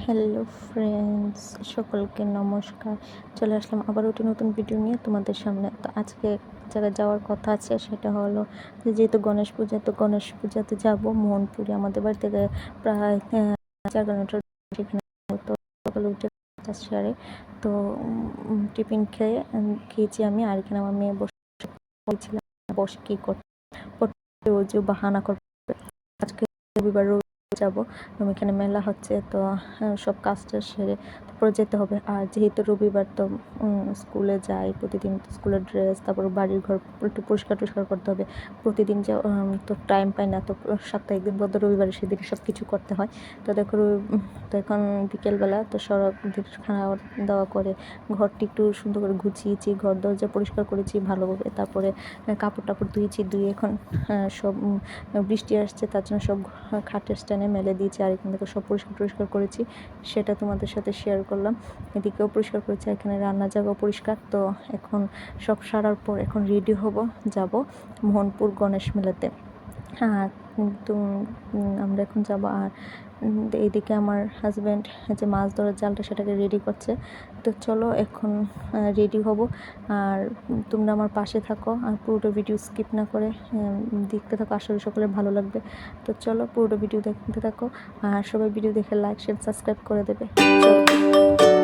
Hello friends, সকলকে নমস্কার। চলে আসলাম আবার একটি নতুন ভিডিও নিয়ে তোমাদের সামনে। তো আজকে জায়গায় যাওয়ার কথা আছে, সেটা হলো যেহেতু গণেশ পূজা, তো গণেশ পূজাতে যাব মোহনপুরে। আমাদের বাড়ি থেকে প্রায় 4 কিলোমিটার সেখানে। তো সকালে উঠে কাজ সারে তো টিফিন খেয়েছি আমি, আর এখানে আমার মেয়ে বসেছিলাম। বসে কী করতে রোজ বাহানা করতে, আজকে রবিবার যাব, এখানে মেলা হচ্ছে, তো সব কাজটা সেরে তারপরে যেতে হবে। আর যেহেতু রবিবার, তো স্কুলে যাই প্রতিদিন, স্কুলের ড্রেস, তারপর বাড়ির ঘর একটু পরিষ্কার টরিষ্কার করতে হবে প্রতিদিন। যে তো টাইম পাই না, তো সপ্তাহে একদিন বদ্ধ রবিবারে সেদিন সব কিছু করতে হয়। তো দেখো তো এখন বিকেলবেলা, তো সড়ক খাওয়া দাওয়া করে ঘরটি একটু সুন্দর করে গুছিয়েছি, ঘর দরজা পরিষ্কার করেছি ভালোভাবে, তারপরে কাপড় টাপড় ধুয়ে এখন সব বৃষ্টি আসছে, তার জন্য সব খাটের স্ট্যান্ডে মেলে দিয়েছি। আর এখান থেকে সব পরিষ্কার করেছি, সেটা তোমাদের সাথে শেয়ার করলাম। এদিকেও পরিষ্কার করেছি, এখানে রান্নার জায়গাও পরিষ্কার। তো এখন সব সারার পর এখন রেডি হব, যাব মোহনপুর গণেশ মেলাতে। হ্যাঁ, তো আমরা এখন যাব। আর এইদিকে আমার হাজব্যান্ড যে মাছ ধরার জালটা সেটাকে রেডি করছে। তো চলো এখন রেডি হব, আর তোমরা আমার পাশে থাকো, আর পুরোটা ভিডিও স্কিপ না করে দেখতে থাকো, আসলে সকলের ভালো লাগবে। তো চলো পুরোটা ভিডিও দেখতে থাকো, আর সবাই ভিডিও দেখে লাইক শেয়ার সাবস্ক্রাইব করে দেবে। চলো।